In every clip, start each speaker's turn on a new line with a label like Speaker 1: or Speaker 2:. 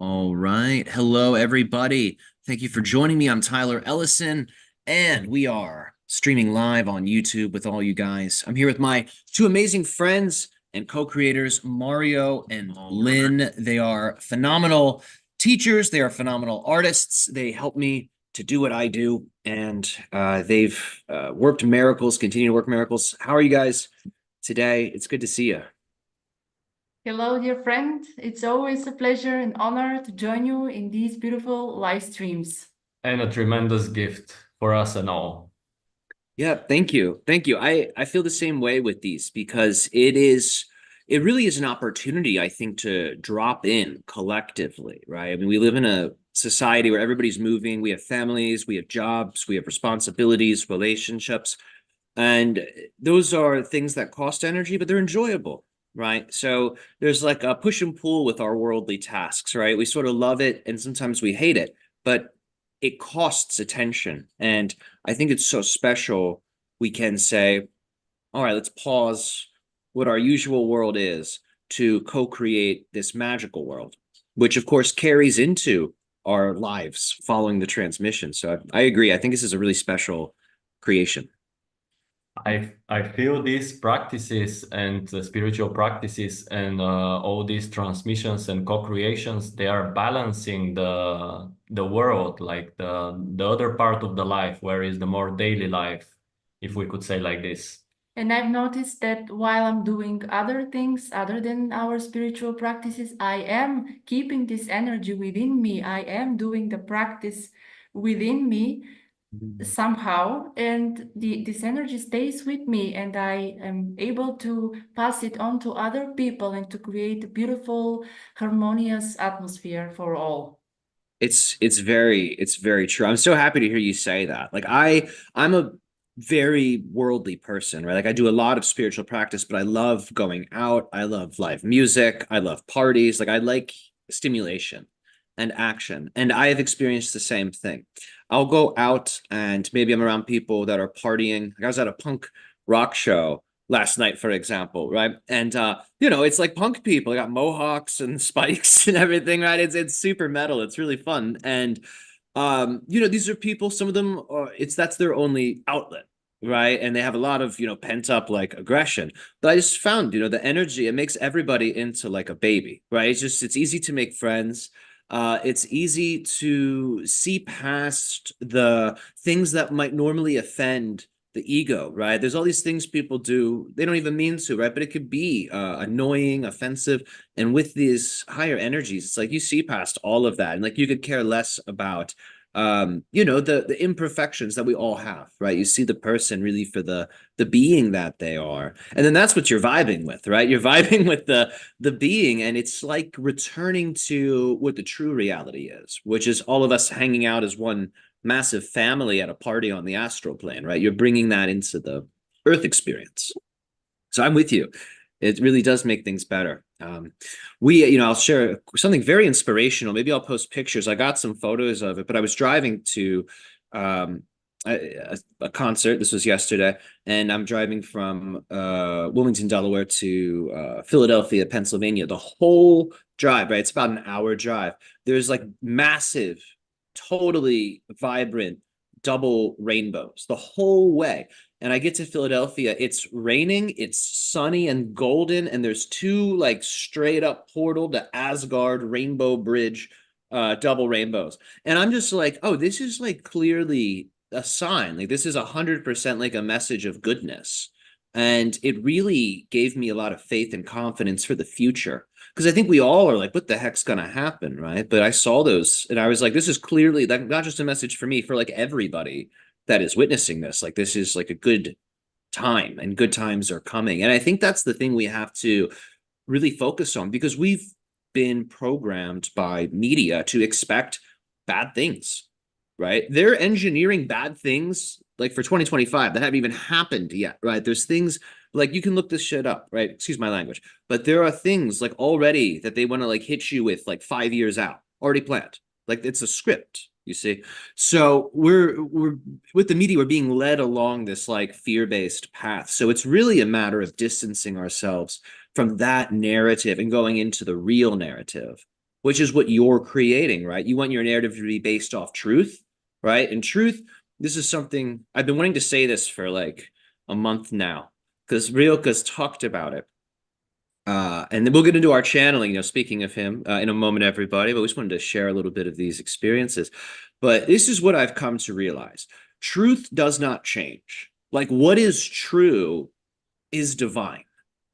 Speaker 1: All right. Hello, everybody. Thank you for joining me. I'm Tyler Ellison, and we are streaming live on YouTube with all you guys. I'm here with my two amazing friends and co-creators, Mario and Lynn. They are phenomenal teachers. They are phenomenal artists. They help me to do what I do, and they've worked miracles, continue to work miracles. How are you guys today? It's good to see you.
Speaker 2: Hello, dear friend. It's always a pleasure and honor to join you in these beautiful live streams.
Speaker 3: And a tremendous gift for us and all.
Speaker 1: Yeah, thank you. Thank you. I feel the same way with these because it really is an opportunity, I think, to drop in collectively, right? I mean, we live in a society where everybody's moving, we have families, we have jobs, we have responsibilities, relationships, and those are things that cost energy, but they're enjoyable, right? So there's like a push and pull with our worldly tasks, right? We sort of love it and sometimes we hate it, but it costs attention. And I think it's so special we can say, all right, let's pause what our usual world is to co-create this magical world, which of course carries into our lives following the transmission. So I agree. I think this is a really special creation.
Speaker 3: I feel these practices and the spiritual practices and all these transmissions and co-creations, they are balancing the world, like the other part of the life, where is the more daily life, if we could say like this.
Speaker 2: And I've noticed that while I'm doing other things other than our spiritual practices, I am keeping this energy within me. I am doing the practice within me somehow, and this energy stays with me, and I am able to pass it on to other people and to create a beautiful, harmonious atmosphere for all.
Speaker 1: It's very true. I'm so happy to hear you say that. Like I'm a very worldly person, right? Like I do a lot of spiritual practice, but I love going out. I love live music. I love parties. Like I like stimulation and action. And I have experienced the same thing. I'll go out and maybe I'm around people that are partying. Like I was at a punk rock show last night, for example, right? And it's like punk people. They got mohawks and spikes and everything, right? It's super metal. It's really fun. And these are people, some of them are, that's their only outlet, right? And they have a lot of, pent up like aggression. But I just found, the energy, it makes everybody into like a baby, right? It's easy to make friends. It's easy to see past the things that might normally offend the ego, right? There's all these things people do, they don't even mean to, right? But it could be annoying, offensive. And with these higher energies, it's like you see past all of that. And like you could care less about the imperfections that we all have, right? You see the person really for the being that they are. And then that's what you're vibing with, right? You're vibing with the being, and it's like returning to what the true reality is, which is all of us hanging out as one massive family at a party on the astral plane, right? You're bringing that into the earth experience. So I'm with you. It really does make things better. I'll share something very inspirational. Maybe I'll post pictures. I got some photos of it, but I was driving to a concert. This was yesterday, and I'm driving from Wilmington, Delaware to Philadelphia, Pennsylvania. The whole drive, right? It's about an hour drive. There's like massive, totally vibrant double rainbows the whole way. And I get to Philadelphia, it's raining, it's sunny and golden, and there's two like straight up portal to Asgard Rainbow Bridge double rainbows. And I'm just like, oh, this is like clearly a sign. Like this is 100% like a message of goodness. And it really gave me a lot of faith and confidence for the future. Because I think we all are like, what the heck's going to happen, right? But I saw those and I was like, this is clearly like not just a message for me, for like everybody that is witnessing this. Like this is like a good time and good times are coming. And I think that's the thing we have to really focus on, because we've been programmed by media to expect bad things, right? They're engineering bad things like for 2025 that haven't even happened yet, right? There's things like you can look this shit up, right? Excuse my language, but there are things like already that they want to like hit you with like 5 years out, already planned. Like it's a script, you see. So we're with the media, we're being led along this like fear-based path. So it's really a matter of distancing ourselves from that narrative and going into the real narrative, which is what you're creating, right? You want your narrative to be based off truth, right? And truth, this is something I've been wanting to say this for like a month now, because RYOKAH's talked about it. And then we'll get into our channeling, speaking of him in a moment, everybody, but we just wanted to share a little bit of these experiences. But this is what I've come to realize. Truth does not change. Like what is true is divine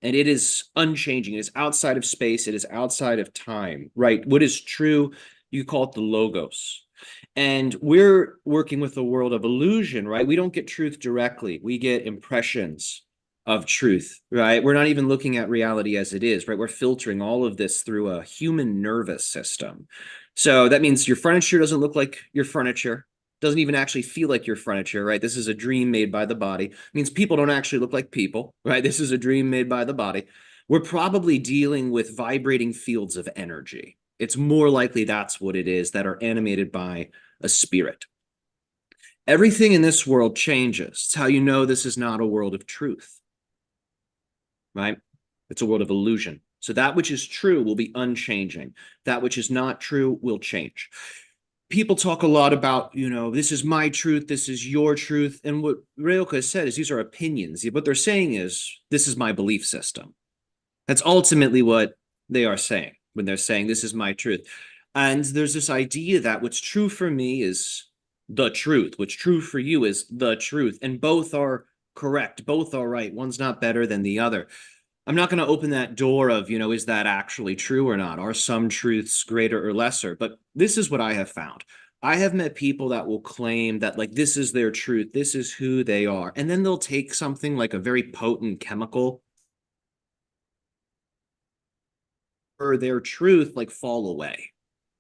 Speaker 1: and it is unchanging. It is outside of space. It is outside of time, right? What is true, you call it the logos. And we're working with a world of illusion, right? We don't get truth directly. We get impressions of truth, right? We're not even looking at reality as it is, right? We're filtering all of this through a human nervous system. So that means your furniture doesn't look like your furniture, doesn't even actually feel like your furniture, right? This is a dream made by the body. It means people don't actually look like people, right? This is a dream made by the body. We're probably dealing with vibrating fields of energy. It's more likely that's what it is, that are animated by a spirit. Everything in this world changes. It's how you know this is not a world of truth, right? It's a world of illusion. So that which is true will be unchanging. That which is not true will change. People talk a lot about, this is my truth, this is your truth. And what RYOKAH said is these are opinions. What they're saying is, this is my belief system. That's ultimately what they are saying when they're saying, this is my truth. And there's this idea that what's true for me is the truth. What's true for you is the truth. And both are correct. Both are right. One's not better than the other. I'm not going to open that door of, is that actually true or not? Are some truths greater or lesser? But this is what I have found. I have met people that will claim that like, this is their truth. This is who they are. And then they'll take something like a very potent chemical or their truth like fall away.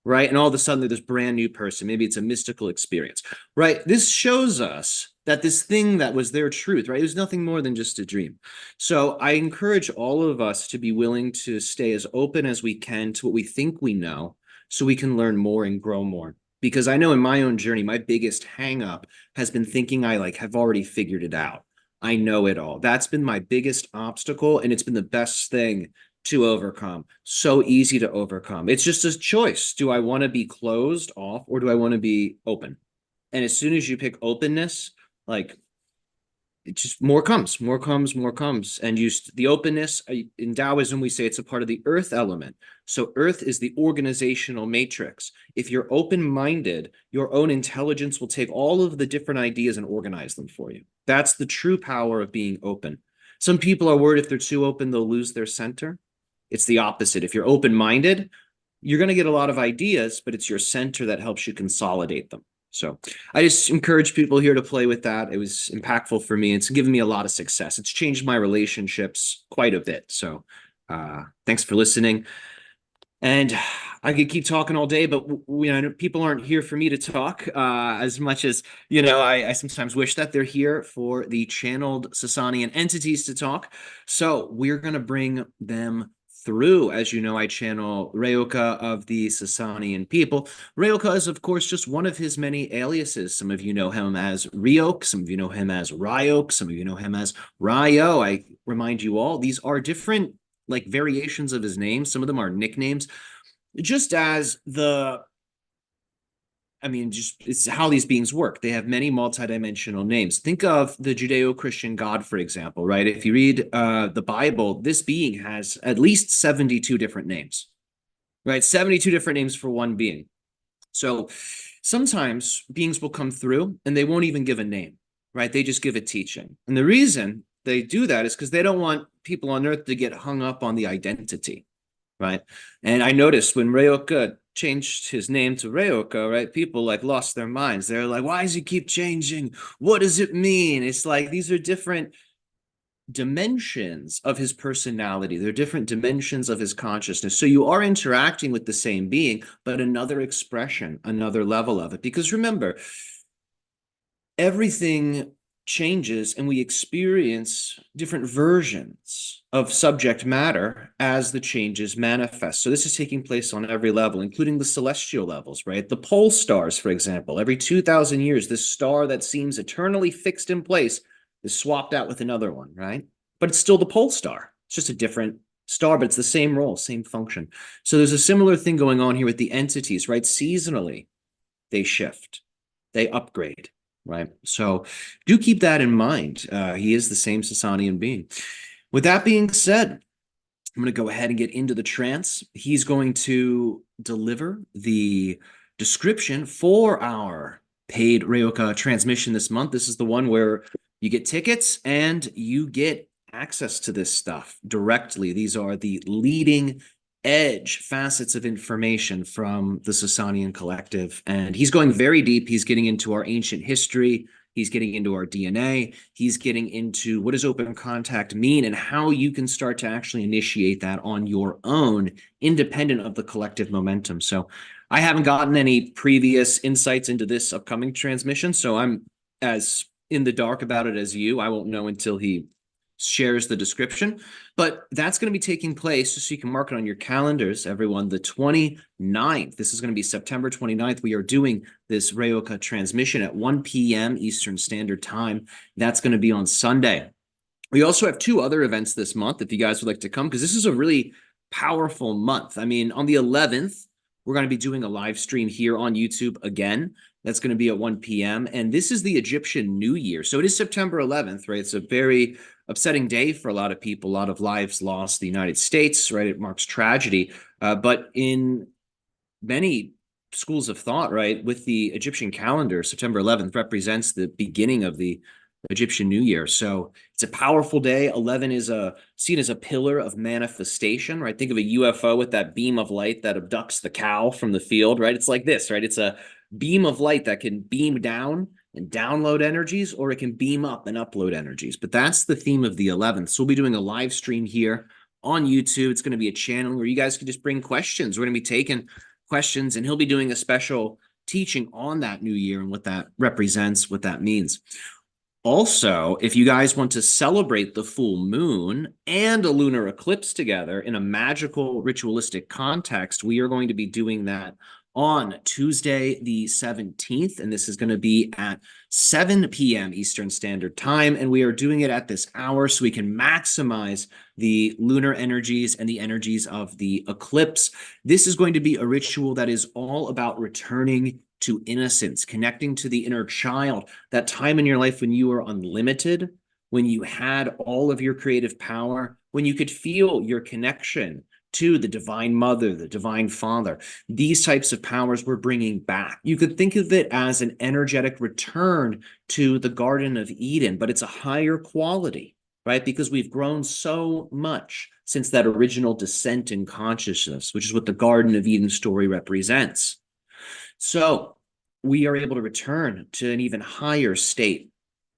Speaker 1: Right. And all of a sudden, they're this brand new person. Maybe it's a mystical experience. Right. This shows us that this thing that was their truth, right, it was nothing more than just a dream. So I encourage all of us to be willing to stay as open as we can to what we think we know so we can learn more and grow more. Because I know in my own journey, my biggest hang up has been thinking I like have already figured it out. I know it all. That's been my biggest obstacle. And it's been the best thing to overcome. So easy to overcome. It's just a choice. Do I want to be closed off or do I want to be open? And as soon as you pick openness, like it just more comes. And the openness in Taoism, we say it's a part of the earth element. So earth is the organizational matrix. If you're open-minded, your own intelligence will take all of the different ideas and organize them for you. That's the true power of being open. Some people are worried if they're too open, they'll lose their center. It's the opposite. If you're open-minded, you're going to get a lot of ideas, but it's your center that helps you consolidate them. So I just encourage people here to play with that. It was impactful for me. It's given me a lot of success. It's changed my relationships quite a bit. So thanks for listening. And I could keep talking all day, but people aren't here for me to talk as much as, I sometimes wish that they're here for the channeled Sasanian entities to talk. So we're going to bring them through. As you know, I channel RYOKAH of the Sasanian people. RYOKAH is, of course, just one of his many aliases. Some of you know him as RYOK, some of you know him as RYOK, some of you know him as Ryo. I remind you all, these are different like variations of his name. Some of them are nicknames, just as it's how these beings work. They have many multidimensional names. Think of the Judeo-Christian God, for example, right? If you read the Bible, this being has at least 72 different names, right? 72 different names for one being. So sometimes beings will come through and they won't even give a name, right? They just give a teaching. And the reason they do that is because they don't want people on earth to get hung up on the identity, right? And I noticed when RYOKAH changed his name to RYOKAH, right? People like lost their minds. They're like, why does he keep changing? What does it mean? It's like, these are different dimensions of his personality. They're different dimensions of his consciousness. So you are interacting with the same being, but another expression, another level of it. Because remember, everything changes and we experience different versions of subject matter as the changes manifest. So this is taking place on every level, including the celestial levels, right? The pole stars, for example, every 2,000 years, this star that seems eternally fixed in place is swapped out with another one, right? But it's still the pole star. It's just a different star, but it's the same role, same function. So there's a similar thing going on here with the entities, right? Seasonally, they shift, they upgrade, right? So do keep that in mind. He is the same Sasanian being. With that being said, I'm going to go ahead and get into the trance. He's going to deliver the description for our paid RYOKAH transmission this month. This is the one where you get tickets and you get access to this stuff directly. These are the leading edge facets of information from the Sasanian collective. And he's going very deep. He's getting into our ancient history. He's getting into our DNA. He's getting into what does open contact mean and how you can start to actually initiate that on your own, independent of the collective momentum. So I haven't gotten any previous insights into this upcoming transmission, so I'm as in the dark about it as you. I won't know until he shares the description, but that's going to be taking place, just so you can mark it on your calendars, everyone, the 29th. This is going to be September 29th. We are doing this RYOKAH transmission at 1 p.m. Eastern Standard Time. That's going to be on Sunday. We also have 2 other events this month, if you guys would like to come, because this is a really powerful month. I mean, on the 11th, we're going to be doing a live stream here on YouTube again. That's going to be at 1 p.m. And this is the Egyptian New Year. So it is September 11th, right? It's a very upsetting day for a lot of people, a lot of lives lost in the United States, right? It marks tragedy. But in many schools of thought, right, with the Egyptian calendar, September 11th represents the beginning of the Egyptian New Year. So it's a powerful day. 11 is seen as a pillar of manifestation, right? Think of a UFO with that beam of light that abducts the cow from the field, right? It's like this, right? It's a beam of light that can beam down and download energies, or it can beam up and upload energies. But that's the theme of the 11th. So we'll be doing a live stream here on YouTube. It's going to be a channel where you guys can just bring questions. We're going to be taking questions, and he'll be doing a special teaching on that new year and what that represents, what that means. Also, if you guys want to celebrate the full moon and a lunar eclipse together in a magical ritualistic context, we are going to be doing that on Tuesday, the 17th, and this is going to be at 7 p.m. Eastern Standard Time, and we are doing it at this hour so we can maximize the lunar energies and the energies of the eclipse. This is going to be a ritual that is all about returning to innocence, connecting to the inner child, that time in your life when you were unlimited, when you had all of your creative power, when you could feel your connection to the divine mother, the divine father. These types of powers we're bringing back. You could think of it as an energetic return to the Garden of Eden, but it's a higher quality, right? Because we've grown so much since that original descent in consciousness, which is what the Garden of Eden story represents. So we are able to return to an even higher state,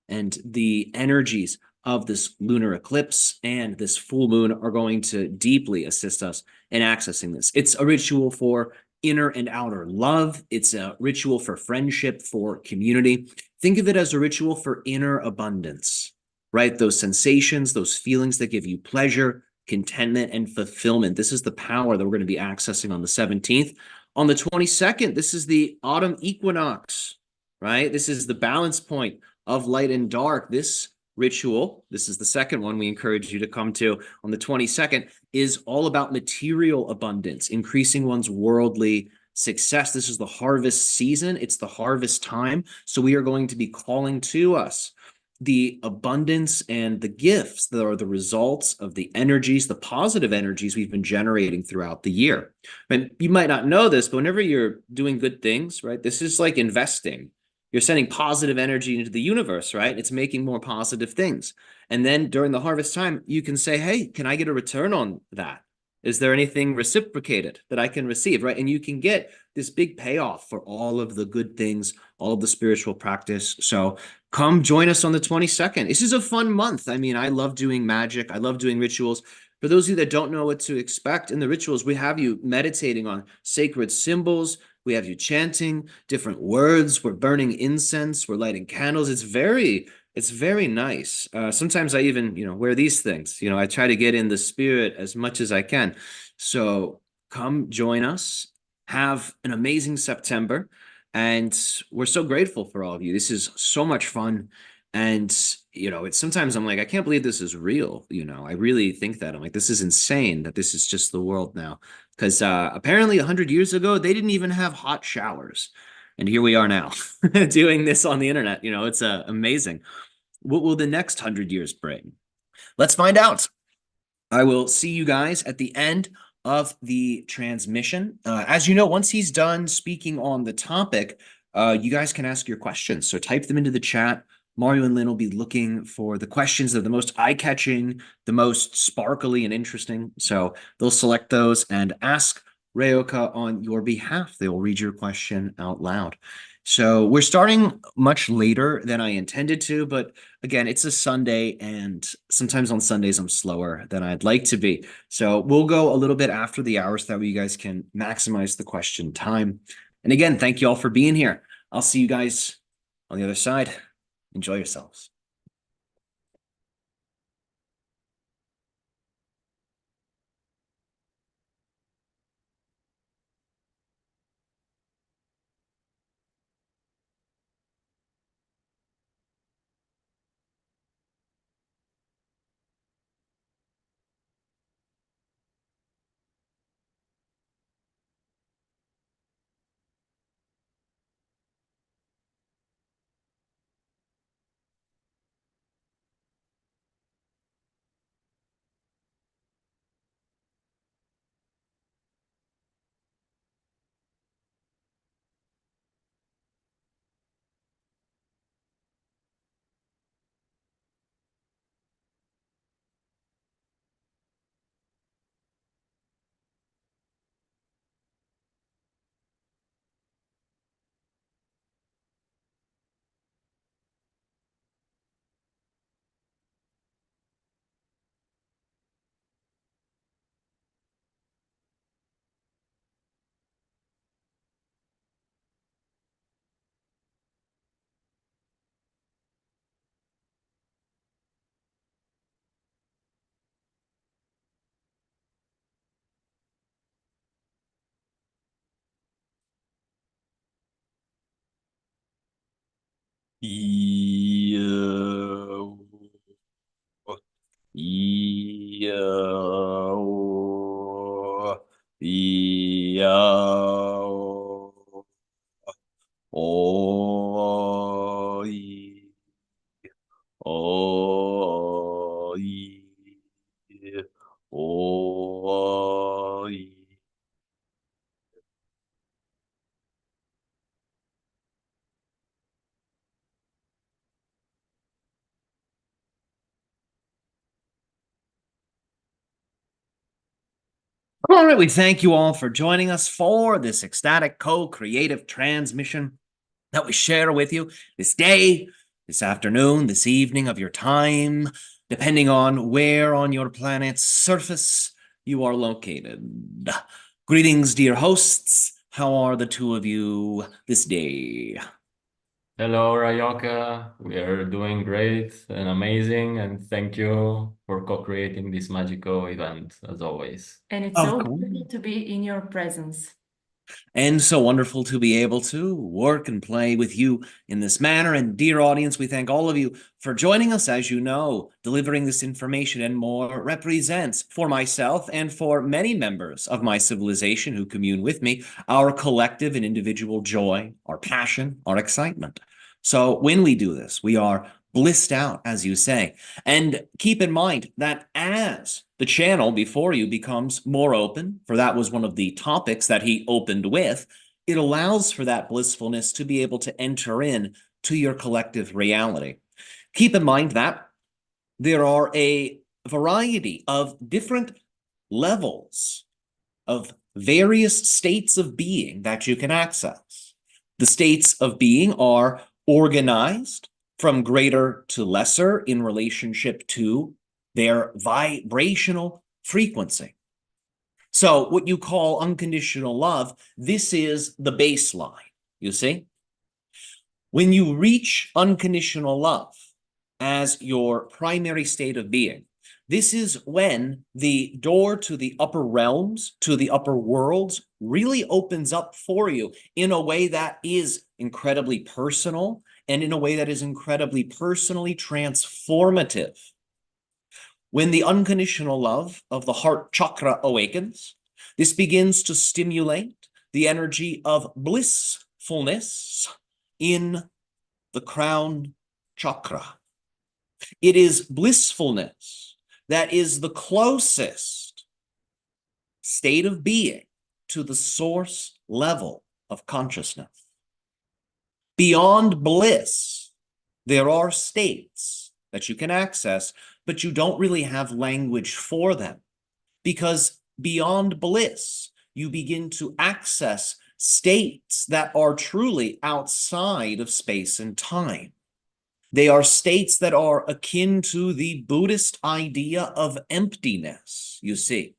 Speaker 1: and the energies of this lunar eclipse and this full moon are going to deeply assist us in accessing this. It's a ritual for inner and outer love. It's a ritual for friendship, for community. Think of it as a ritual for inner abundance, right? Those sensations, those feelings that give you pleasure, contentment, and fulfillment. This is the power that we're going to be accessing on the 17th. On the 22nd, this is the autumn equinox, right? This is the balance point of light and dark. This ritual, this is the second one we encourage you to come to on the 22nd, is all about material abundance, increasing one's worldly success. This is the harvest season. It's the harvest time. So we are going to be calling to us the abundance and the gifts that are the results of the energies, the positive energies we've been generating throughout the year. And you might not know this, but whenever you're doing good things, right, this is like investing. You're sending positive energy into the universe, right? It's making more positive things. And then during the harvest time, you can say, hey, can I get a return on that? Is there anything reciprocated that I can receive, right? And you can get this big payoff for all of the good things, all of the spiritual practice. So come join us on the 22nd. This is a fun month. I mean, I love doing magic. I love doing rituals. For those of you that don't know what to expect in the rituals, we have you meditating on sacred symbols. We have you chanting different words. We're burning incense. We're lighting candles. It's very nice. Sometimes I even, wear these things. I try to get in the spirit as much as I can. So come join us. Have an amazing September. And we're so grateful for all of you. This is so much fun. And, you know, it's sometimes I'm like, I can't believe this is real. You know, I really think that. I'm like, this is insane that this is just the world now. Because apparently 100 years ago, they didn't even have hot showers. And here we are now doing this on the internet. You know, it's amazing. What will the next 100 years bring? Let's find out. I will see you guys at the end of the transmission. As you know, once he's done speaking on the topic, you guys can ask your questions. So type them into the chat. Mario and Lynn will be looking for the questions that are the most eye-catching, the most sparkly and interesting. So they'll select those and ask RYOKAH on your behalf. They will read your question out loud. So we're starting much later than I intended to, but again, it's a Sunday, and sometimes on Sundays I'm slower than I'd like to be. So we'll go a little bit after the hours, that way you guys can maximize the question time. And again, thank you all for being here. I'll see you guys on the other side. Enjoy yourselves. Yo. Yo. Yo. Oi. Oi. Oi. All right, we thank you all for joining us for this ecstatic co-creative transmission that we share with you this day, this afternoon, this evening of your time, depending on where on your planet's surface you are located. Greetings, dear hosts. How are the two of you this day?
Speaker 3: Hello, RYOKAH. We are doing great and amazing, and thank you for co-creating this magical event, as always.
Speaker 2: And it's
Speaker 1: Of
Speaker 2: so
Speaker 1: course.
Speaker 2: beautiful to be in your presence.
Speaker 1: And so wonderful to be able to work and play with you in this manner. And dear audience, we thank all of you for joining us. As you know, delivering this information and more represents, for myself and for many members of my civilization who commune with me, our collective and individual joy, our passion, our excitement. So when we do this, we are blissed out, as you say. And keep in mind that as the channel before you becomes more open, for that was one of the topics that he opened with, it allows for that blissfulness to be able to enter in to your collective reality. Keep in mind that there are a variety of different levels of various states of being that you can access. The states of being are organized from greater to lesser in relationship to their vibrational frequency. So what you call unconditional love, this is the baseline, you see? When you reach unconditional love as your primary state of being, this is when the door to the upper realms, to the upper worlds, really opens up for you in a way that is incredibly personal and in a way that is incredibly personally transformative. When the unconditional love of the heart chakra awakens, this begins to stimulate the energy of blissfulness in the crown chakra. It is blissfulness that is the closest state of being to the source level of consciousness. Beyond bliss, there are states that you can access, but you don't really have language for them, because beyond bliss, you begin to access states that are truly outside of space and time. They are states that are akin to the Buddhist idea of emptiness, you see,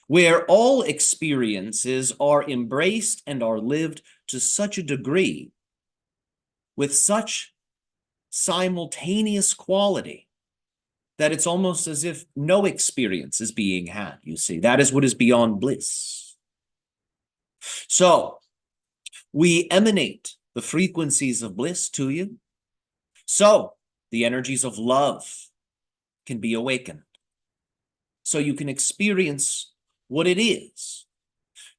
Speaker 1: where all experiences are embraced and are lived to such a degree, with such simultaneous quality, that it's almost as if no experience is being had, you see. That is what is beyond bliss. So, we emanate the frequencies of bliss to you, so the energies of love can be awakened. So you can experience what it is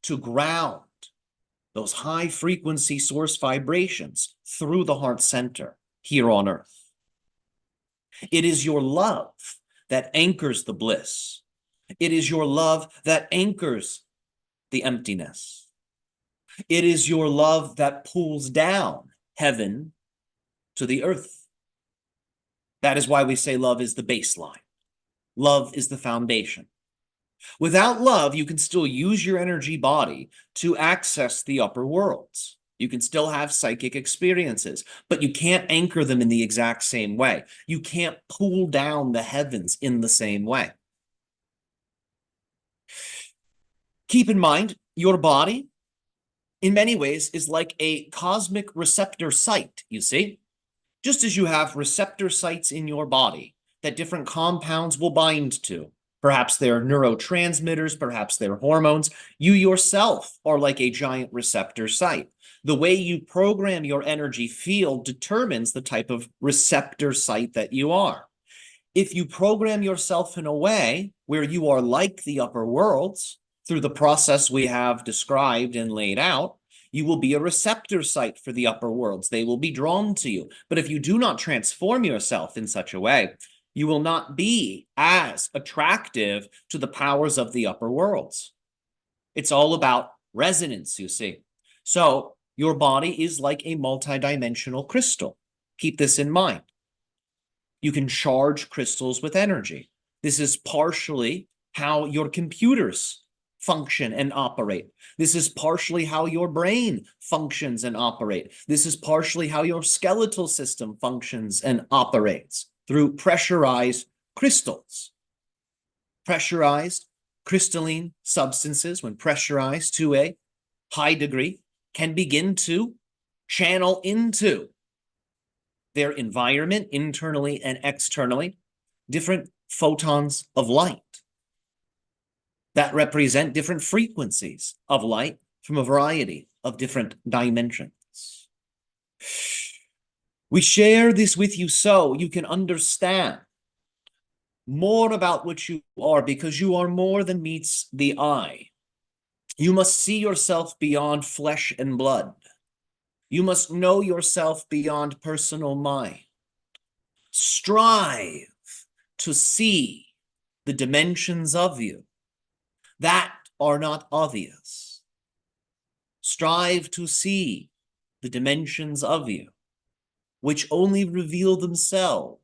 Speaker 1: to ground those high frequency source vibrations through the heart center here on earth. It is your love that anchors the bliss. It is your love that anchors the emptiness. It is your love that pulls down heaven to the earth. That is why we say love is the baseline. Love is the foundation. Without love, you can still use your energy body to access the upper worlds. You can still have psychic experiences, but you can't anchor them in the exact same way. You can't pull down the heavens in the same way. Keep in mind, your body, in many ways, is like a cosmic receptor site, you see? Just as you have receptor sites in your body that different compounds will bind to, perhaps they're neurotransmitters, perhaps they're hormones, you yourself are like a giant receptor site. The way you program your energy field determines the type of receptor site that you are. If you program yourself in a way where you are like the upper worlds, through the process we have described and laid out, you will be a receptor site for the upper worlds. They will be drawn to you. But if you do not transform yourself in such a way, you will not be as attractive to the powers of the upper worlds. It's all about resonance, you see. So your body is like a multidimensional crystal. Keep this in mind. You can charge crystals with energy. This is partially how your computers function and operate. This is partially how your brain functions and operate. This is partially how your skeletal system functions and operates, through pressurized crystals. Pressurized crystalline substances, when pressurized to a high degree, can begin to channel into their environment, internally and externally, different photons of light that represent different frequencies of light from a variety of different dimensions. We share this with you so you can understand more about what you are, because you are more than meets the eye. You must see yourself beyond flesh and blood. You must know yourself beyond personal mind. Strive to see the dimensions of you that are not obvious. Strive to see the dimensions of you, which only reveal themselves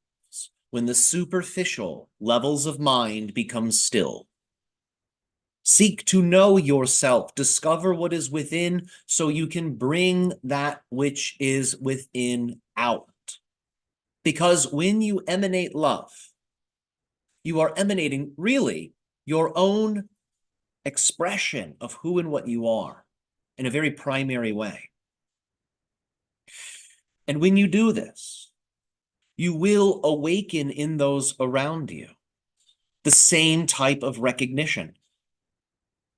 Speaker 1: when the superficial levels of mind become still. Seek to know yourself, discover what is within, so you can bring that which is within out. Because when you emanate love, you are emanating really your own expression of who and what you are in a very primary way. And when you do this, you will awaken in those around you the same type of recognition.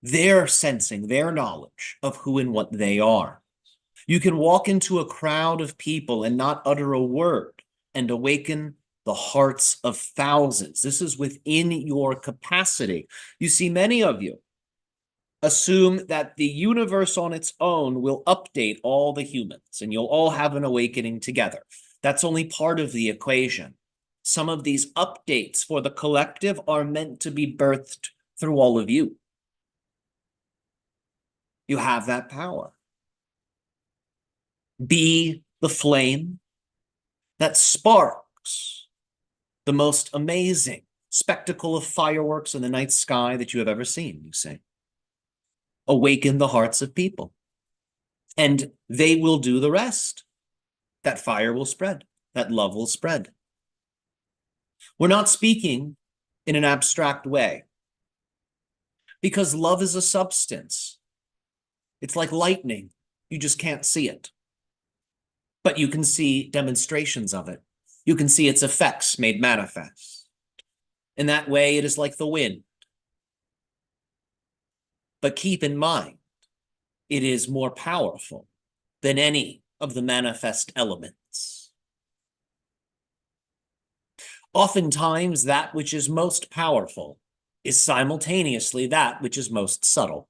Speaker 1: Their sensing, their knowledge of who and what they are. You can walk into a crowd of people and not utter a word and awaken the hearts of thousands. This is within your capacity. You see, many of you assume that the universe on its own will update all the humans and you'll all have an awakening together. That's only part of the equation. Some of these updates for the collective are meant to be birthed through all of you. You have that power. Be the flame that sparks the most amazing spectacle of fireworks in the night sky that you have ever seen, you say. Awaken the hearts of people, and they will do the rest. That fire will spread. That love will spread. We're not speaking in an abstract way, because love is a substance. It's like lightning. You just can't see it. But you can see demonstrations of it. You can see its effects made manifest. In that way, it is like the wind. But keep in mind, it is more powerful than any of the manifest elements. Oftentimes, that which is most powerful is simultaneously that which is most subtle.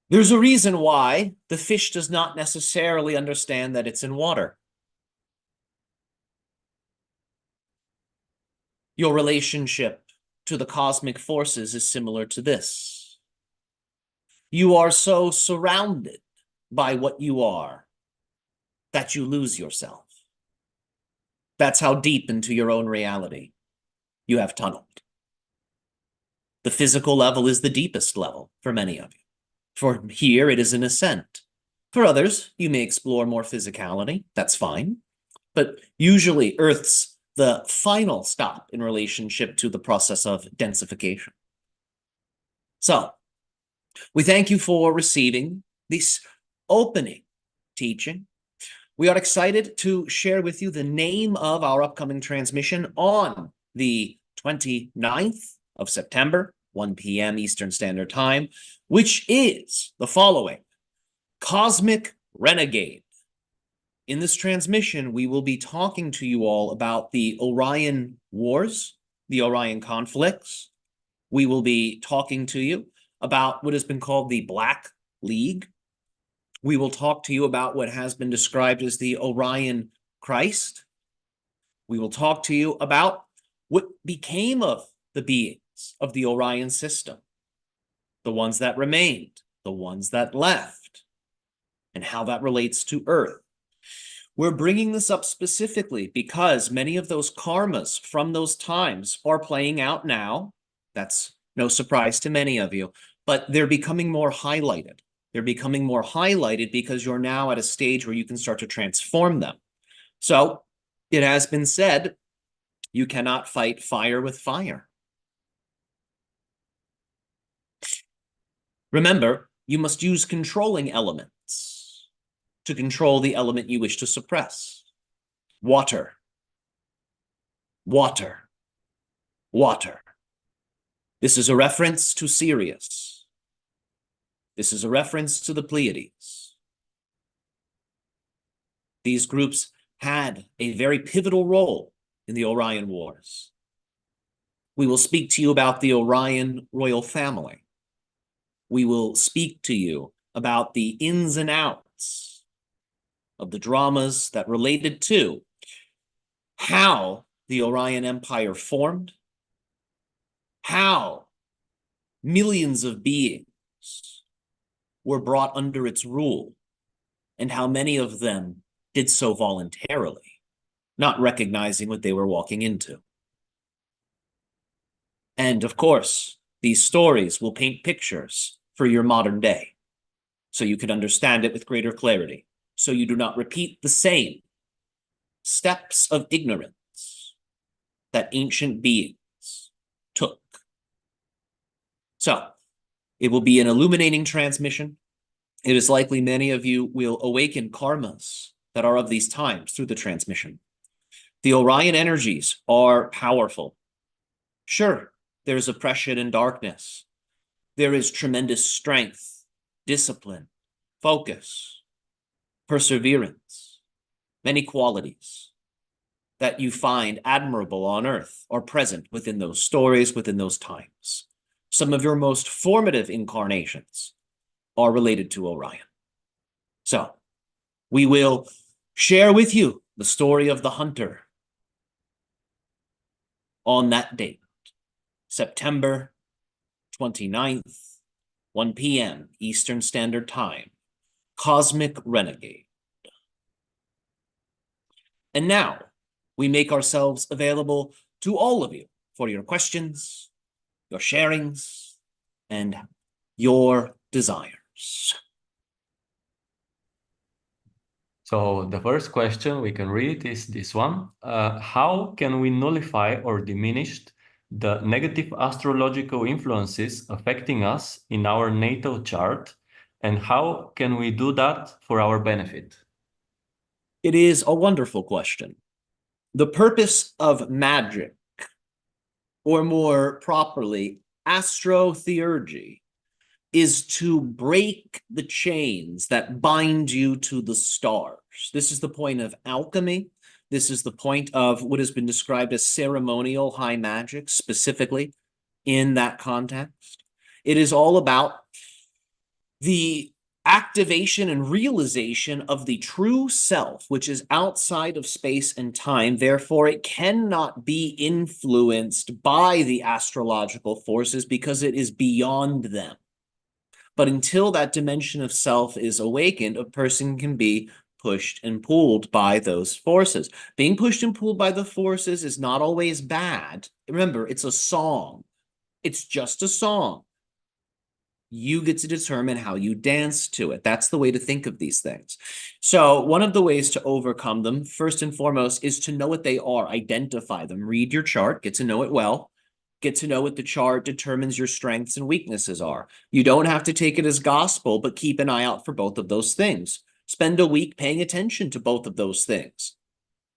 Speaker 1: There's a reason why the fish does not necessarily understand that it's in water. Your relationship to the cosmic forces is similar to this. You are so surrounded by what you are that you lose yourself. That's how deep into your own reality you have tunneled. The physical level is the deepest level for many of you. For here, it is an ascent. For others, you may explore more physicality. That's fine. But usually, Earth's the final stop in relationship to the process of densification. So, we thank you for receiving this opening teaching. We are excited to share with you the name of our upcoming transmission on the 29th of September, 1 p.m. Eastern Standard Time, which is the following: Cosmic Renegade. In this transmission, we will be talking to you all about the Orion Wars, the Orion conflicts. We will be talking to you about what has been called the Black League. We will talk to you about what has been described as the Orion Christ. We will talk to you about what became of the beings of the Orion system, the ones that remained, the ones that left, and how that relates to Earth. We're bringing this up specifically because many of those karmas from those times are playing out now. That's no surprise to many of you, but they're becoming more highlighted. They're becoming more highlighted because you're now at a stage where you can start to transform them. So it has been said, you cannot fight fire with fire. Remember, you must use controlling elements to control the element you wish to suppress. Water, water, water. This is a reference to Sirius. This is a reference to the Pleiades. These groups had a very pivotal role in the Orion Wars. We will speak to you about the Orion royal family. We will speak to you about the ins and outs of the dramas that related to how the Orion Empire formed, how millions of beings were brought under its rule, and how many of them did so voluntarily, not recognizing what they were walking into. And of course, these stories will paint pictures for your modern day, so you can understand it with greater clarity, so you do not repeat the same steps of ignorance that ancient beings took. So, it will be an illuminating transmission. It is likely many of you will awaken karmas that are of these times through the transmission. The Orion energies are powerful. Sure, there is oppression and darkness. There is tremendous strength discipline, focus, perseverance, many qualities that you find admirable on Earth are present within those stories, within those times. Some of your most formative incarnations are related to Orion. So we will share with you the story of the hunter on that date, September 29th, 1 p.m. Eastern Standard Time, Cosmic Renegade. And now we make ourselves available to all of you for your questions, your sharings, and your desires.
Speaker 3: So the first question we can read is this one. How can we nullify or diminish the negative astrological influences affecting us in our natal chart? And how can we do that for our benefit?
Speaker 1: It is a wonderful question. The purpose of magic, or more properly, astrotheurgy, is to break the chains that bind you to the stars. This is the point of alchemy. This is the point of what has been described as ceremonial high magic, specifically in that context. It is all about the activation and realization of the true self, which is outside of space and time. Therefore, it cannot be influenced by the astrological forces because it is beyond them. But until that dimension of self is awakened, a person can be pushed and pulled by those forces. Being pushed and pulled by the forces is not always bad. Remember, it's a song. It's just a song. You get to determine how you dance to it. That's the way to think of these things. So one of the ways to overcome them, first and foremost, is to know what they are, identify them, read your chart, get to know it well. Get to know what the chart determines your strengths and weaknesses are. You don't have to take it as gospel, but keep an eye out for both of those things. Spend a week paying attention to both of those things.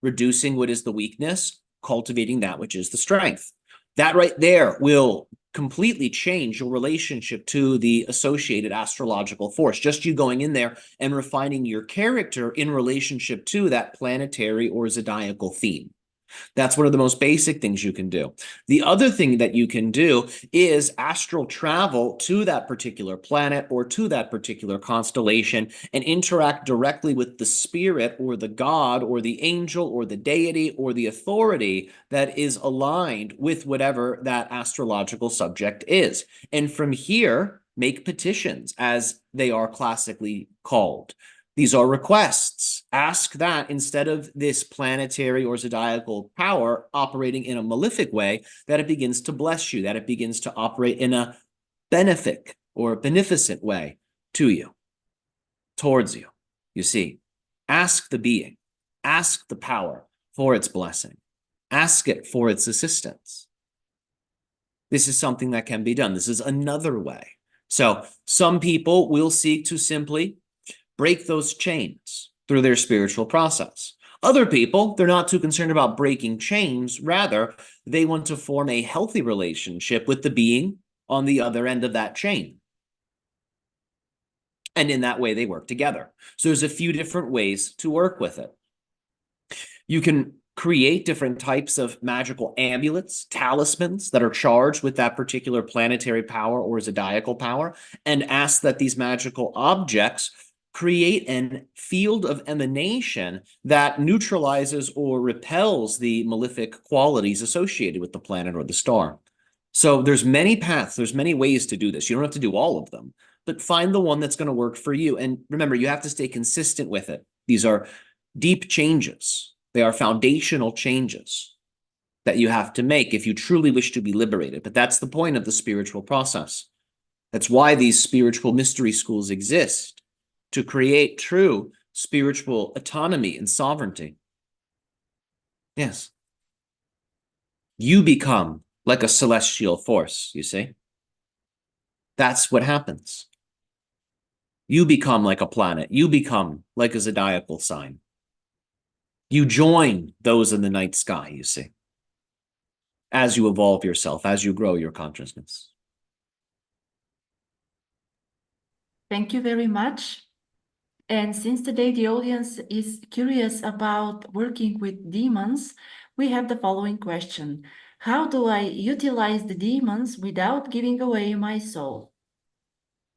Speaker 1: Reducing what is the weakness, cultivating that which is the strength. That right there will completely change your relationship to the associated astrological force. Just you going in there and refining your character in relationship to that planetary or zodiacal theme. That's one of the most basic things you can do. The other thing that you can do is astral travel to that particular planet or to that particular constellation and interact directly with the spirit or the god or the angel or the deity or the authority that is aligned with whatever that astrological subject is. And from here, make petitions, as they are classically called. These are requests. Ask that instead of this planetary or zodiacal power operating in a malefic way, that it begins to bless you, that it begins to operate in a benefic or beneficent way to you, towards you. You see, ask the being, ask the power for its blessing, ask it for its assistance. This is something that can be done. This is another way. So some people will seek to simply break those chains through their spiritual process. Other people, they're not too concerned about breaking chains. Rather, they want to form a healthy relationship with the being on the other end of that chain. And in that way, they work together. So there's a few different ways to work with it. You can create different types of magical amulets, talismans that are charged with that particular planetary power or zodiacal power, and ask that these magical objects create a field of emanation that neutralizes or repels the malefic qualities associated with the planet or the star. So there's many paths, there's many ways to do this. You don't have to do all of them, but find the one that's going to work for you. And remember, you have to stay consistent with it. These are deep changes. They are foundational changes that you have to make if you truly wish to be liberated. But that's the point of the spiritual process. That's why these spiritual mystery schools exist, to create true spiritual autonomy and sovereignty. Yes. You become like a celestial force, you see? That's what happens. You become like a planet. You become like a zodiacal sign. You join those in the night sky, you see, as you evolve yourself, as you grow your consciousness.
Speaker 2: Thank you very much. And since today the audience is curious about working with demons, we have the following question. How do I utilize the demons without giving away my soul?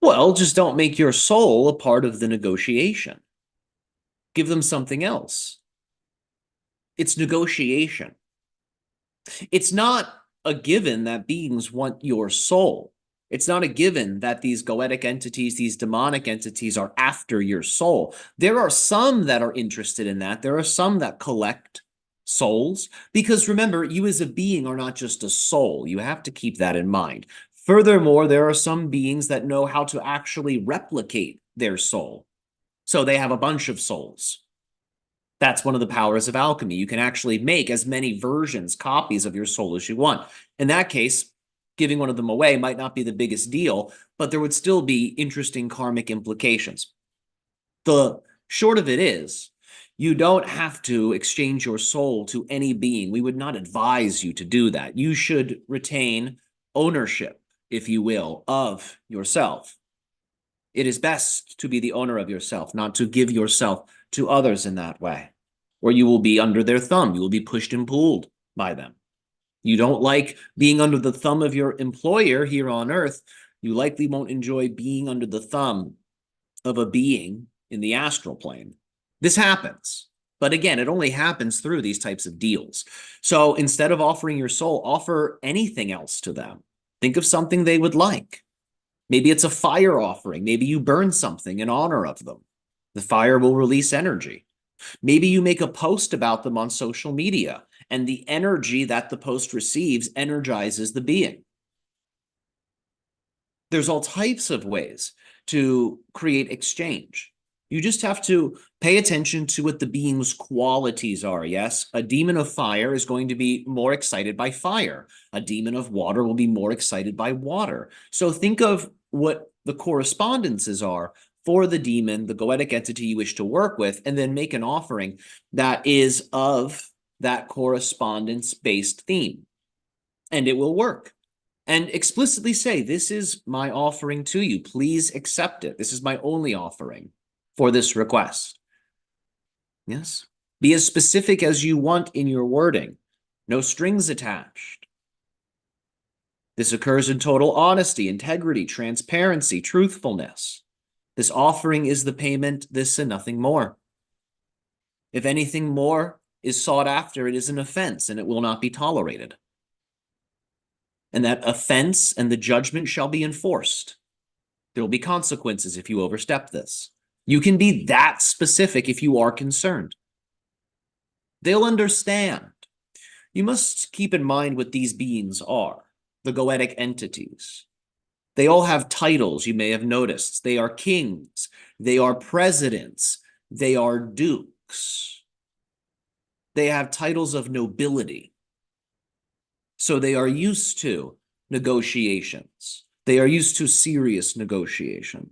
Speaker 1: Well, just don't make your soul a part of the negotiation. Give them something else. It's negotiation. It's not a given that beings want your soul. It's not a given that these goetic entities, these demonic entities are after your soul. There are some that are interested in that. There are some that collect souls, because remember, you as a being are not just a soul. You have to keep that in mind. Furthermore, there are some beings that know how to actually replicate their soul. So they have a bunch of souls. That's one of the powers of alchemy. You can actually make as many versions, copies of your soul as you want. In that case, giving one of them away might not be the biggest deal, but there would still be interesting karmic implications. The short of it is, you don't have to exchange your soul to any being. We would not advise you to do that. You should retain ownership, if you will, of yourself. It is best to be the owner of yourself, not to give yourself to others in that way, or you will be under their thumb. You will be pushed and pulled by them. You don't like being under the thumb of your employer here on Earth. You likely won't enjoy being under the thumb of a being in the astral plane. This happens. But again, it only happens through these types of deals. So instead of offering your soul, offer anything else to them. Think of something they would like. Maybe it's a fire offering. Maybe you burn something in honor of them. The fire will release energy. Maybe you make a post about them on social media, and the energy that the post receives energizes the being. There's all types of ways to create exchange. You just have to pay attention to what the being's qualities are, yes? A demon of fire is going to be more excited by fire. A demon of water will be more excited by water. So think of what the correspondences are for the demon, the goetic entity you wish to work with, and then make an offering that is of that correspondence-based theme. And it will work. And explicitly say, this is my offering to you. Please accept it. This is my only offering for this request. Yes? Be as specific as you want in your wording. No strings attached. This occurs in total honesty, integrity, transparency, truthfulness. This offering is the payment, this and nothing more. If anything more is sought after, it is an offense, and it will not be tolerated. And that offense and the judgment shall be enforced. There will be consequences if you overstep this. You can be that specific if you are concerned. They'll understand. You must keep in mind what these beings are, the goetic entities. They all have titles, you may have noticed. They are kings, they are presidents, they are dukes. They have titles of nobility. So they are used to negotiations. They are used to serious negotiations.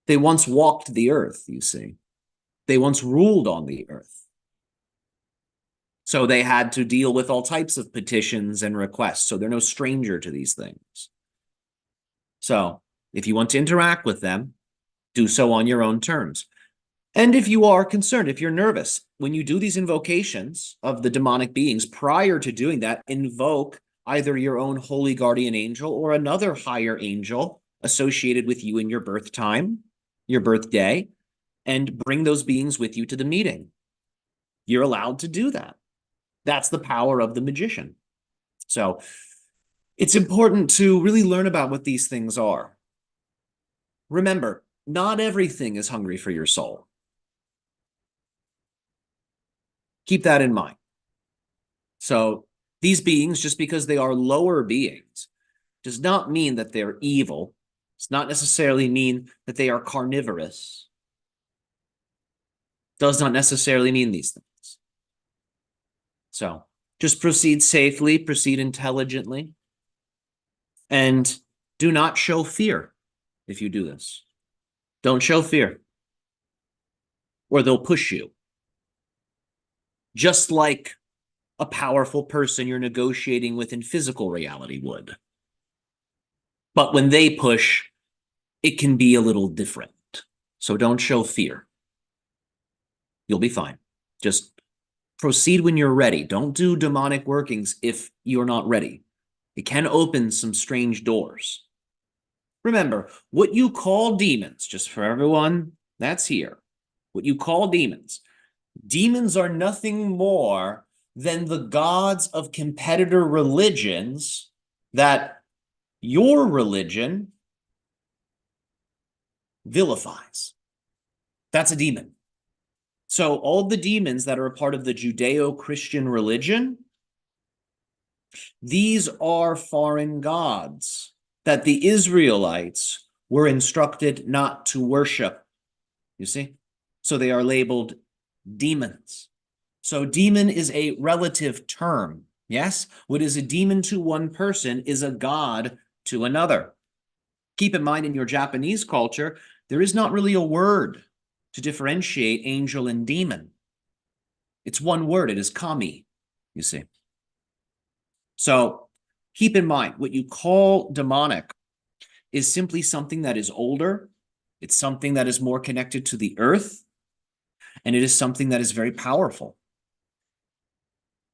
Speaker 1: They once walked the earth, you see. They once ruled on the earth. So they had to deal with all types of petitions and requests. So they're no stranger to these things. So if you want to interact with them, do so on your own terms. And if you are concerned, if you're nervous, when you do these invocations of the demonic beings, prior to doing that, invoke either your own holy guardian angel or another higher angel associated with you in your birth time, your birthday, and bring those beings with you to the meeting. You're allowed to do that. That's the power of the magician. So it's important to really learn about what these things are. Remember, not everything is hungry for your soul. Keep that in mind. So these beings, just because they are lower beings, does not mean that they're evil. Does not necessarily mean that they are carnivorous. Does not necessarily mean these things. So just proceed safely, proceed intelligently, and do not show fear if you do this. Don't show fear, or they'll push you. Just like a powerful person you're negotiating with in physical reality would. But when they push, it can be a little different. So don't show fear. You'll be fine. Just proceed when you're ready. Don't do demonic workings if you're not ready. It can open some strange doors. Remember, what you call demons, just for everyone that's here, what you call demons, demons are nothing more than the gods of competitor religions that your religion vilifies. That's a demon. So all the demons that are a part of the Judeo-Christian religion, these are foreign gods that the Israelites were instructed not to worship. You see? So they are labeled demons. So demon is a relative term. Yes? What is a demon to one person is a god to another. Keep in mind, in your Japanese culture, there is not really a word to differentiate angel and demon. It's one word. It is kami, you see. So keep in mind, what you call demonic is simply something that is older. It's something that is more connected to the earth. And it is something that is very powerful.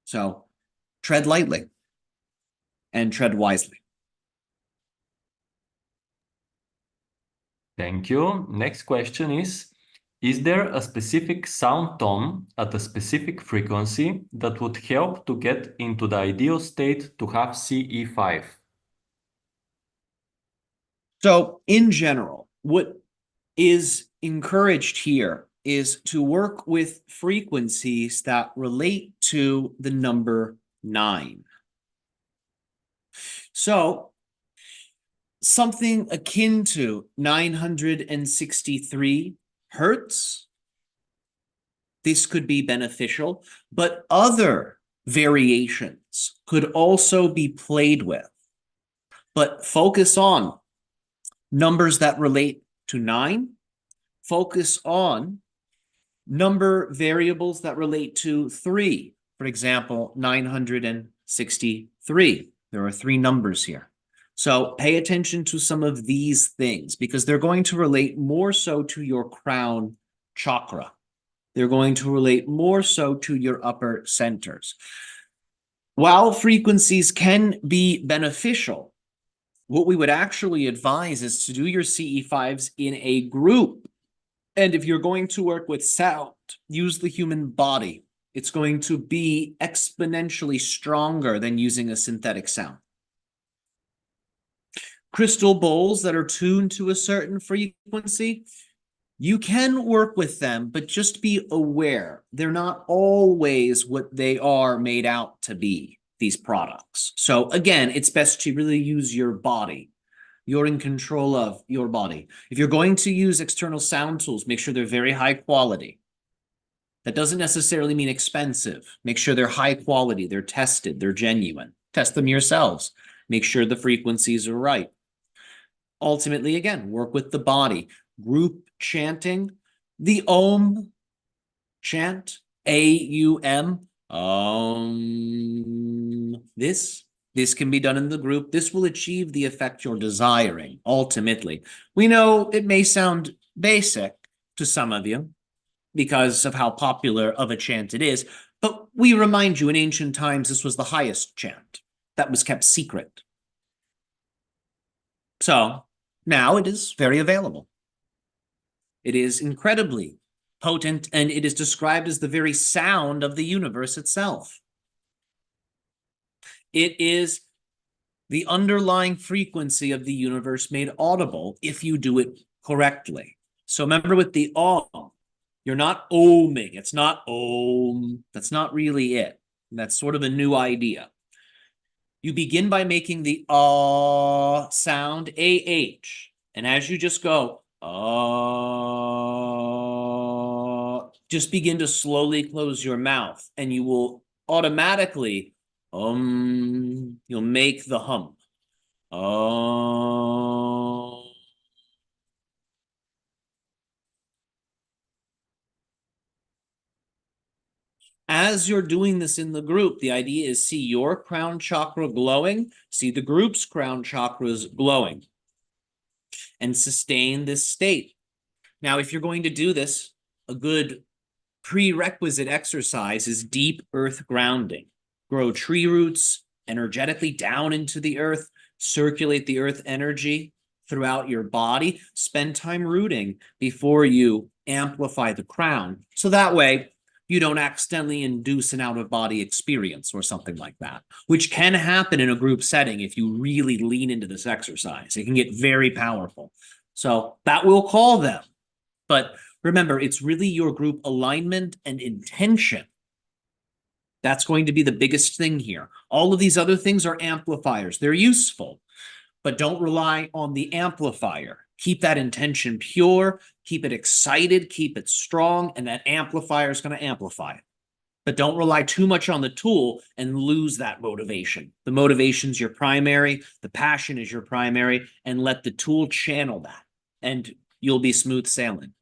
Speaker 1: So tread lightly and tread wisely.
Speaker 3: Thank you. Next question is there a specific sound tone at a specific frequency that would help to get into the ideal state to have CE5?
Speaker 1: So in general, what is encouraged here is to work with frequencies that relate to the number 9. So something akin to 963 hertz, this could be beneficial, but other variations could also be played with. But focus on numbers that relate to 9. Focus on number variables that relate to 3. For example, 963. There are 3 numbers here. So pay attention to some of these things because they're going to relate more so to your crown chakra. They're going to relate more so to your upper centers. While frequencies can be beneficial, what we would actually advise is to do your CE5s in a group. And if you're going to work with sound, use the human body. It's going to be exponentially stronger than using a synthetic sound. Crystal bowls that are tuned to a certain frequency, you can work with them, but just be aware. They're not always what they are made out to be, these products. So again, it's best to really use your body. You're in control of your body. If you're going to use external sound tools, make sure they're very high quality. That doesn't necessarily mean expensive. Make sure they're high quality, they're tested, they're genuine. Test them yourselves. Make sure the frequencies are right. Ultimately, again, work with the body. Group chanting, the Om chant, A-U-M, this can be done in the group. This will achieve the effect you're desiring, ultimately. We know it may sound basic to some of you because of how popular of a chant it is, but we remind you in ancient times this was the highest chant that was kept secret. So now it is very available. It is incredibly potent, and it is described as the very sound of the universe itself. It is the underlying frequency of the universe made audible if you do it correctly. So remember with the Om, you're not oming. It's not Om. That's not really it. That's sort of a new idea. You begin by making the sound, AH. And as you just go, just begin to slowly close your mouth and you will automatically, you'll make the hum. As you're doing this in the group, the idea is see your crown chakra glowing, see the group's crown chakras glowing. and sustain this state. Now, if you're going to do this, a good prerequisite exercise is deep earth grounding. Grow tree roots energetically down into the earth, circulate the earth energy throughout your body. Spend time rooting before you amplify the crown. So that way you don't accidentally induce an out-of-body experience or something like that, which can happen in a group setting if you really lean into this exercise. It can get very powerful. So that will call them. But remember, it's really your group alignment and intention. That's going to be the biggest thing here. All of these other things are amplifiers. They're useful, but don't rely on the amplifier. Keep that intention pure, keep it excited, keep it strong, and that amplifier is going to amplify it. But don't rely too much on the tool and lose that motivation. The motivation's your primary, the passion is your primary, and let the tool channel that, and you'll be smooth sailing.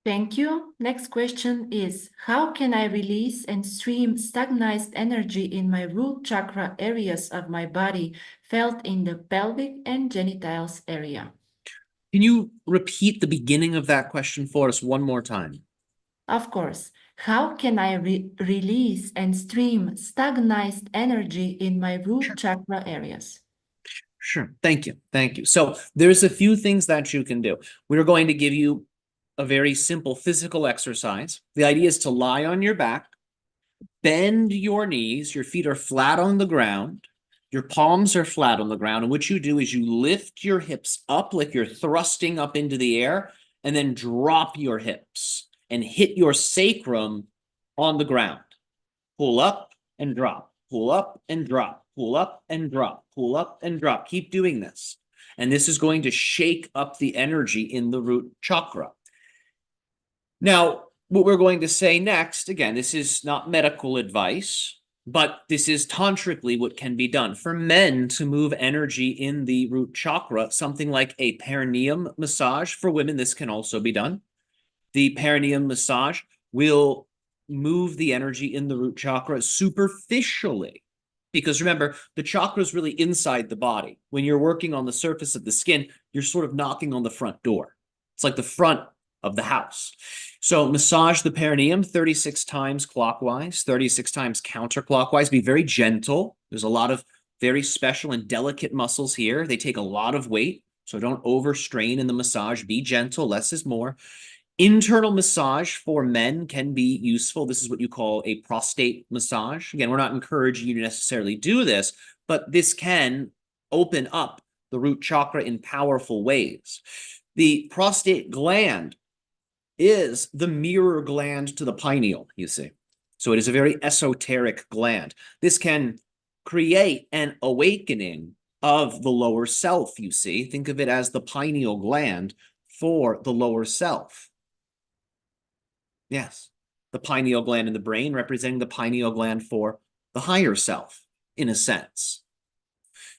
Speaker 2: Thank you. Next question is, how can I release and stream stagnized energy in my root chakra areas of my body, felt in the pelvic and genitals area?
Speaker 1: Can you repeat the beginning of that question for us one more time?
Speaker 2: Of course. How can I release and stream stagnized energy in my root chakra areas?
Speaker 1: Sure. Thank you. Thank you. So there's a few things that you can do. We're going to give you a very simple physical exercise. The idea is to lie on your back, bend your knees, your feet are flat on the ground, your palms are flat on the ground, and what you do is you lift your hips up like you're thrusting up into the air, and then drop your hips and hit your sacrum on the ground. Pull up and drop, pull up and drop, pull up and drop, pull up and drop. Keep doing this. And this is going to shake up the energy in the root chakra. Now, what we're going to say next, again, this is not medical advice, but this is tantrically what can be done. For men to move energy in the root chakra, something like a perineum massage. For women, this can also be done. The perineum massage will move the energy in the root chakra superficially. Because remember, the chakra is really inside the body. When you're working on the surface of the skin, you're sort of knocking on the front door. It's like the front of the house. So massage the perineum 36 times clockwise, 36 times counterclockwise. Be very gentle. There's a lot of very special and delicate muscles here. They take a lot of weight, so don't overstrain in the massage. Be gentle. Less is more. Internal massage for men can be useful. This is what you call a prostate massage. Again, we're not encouraging you to necessarily do this, but this can open up the root chakra in powerful ways. The prostate gland is the mirror gland to the pineal, you see. So it is a very esoteric gland. This can create an awakening of the lower self, you see. Think of it as the pineal gland for the lower self. Yes, the pineal gland in the brain representing the pineal gland for the higher self, in a sense.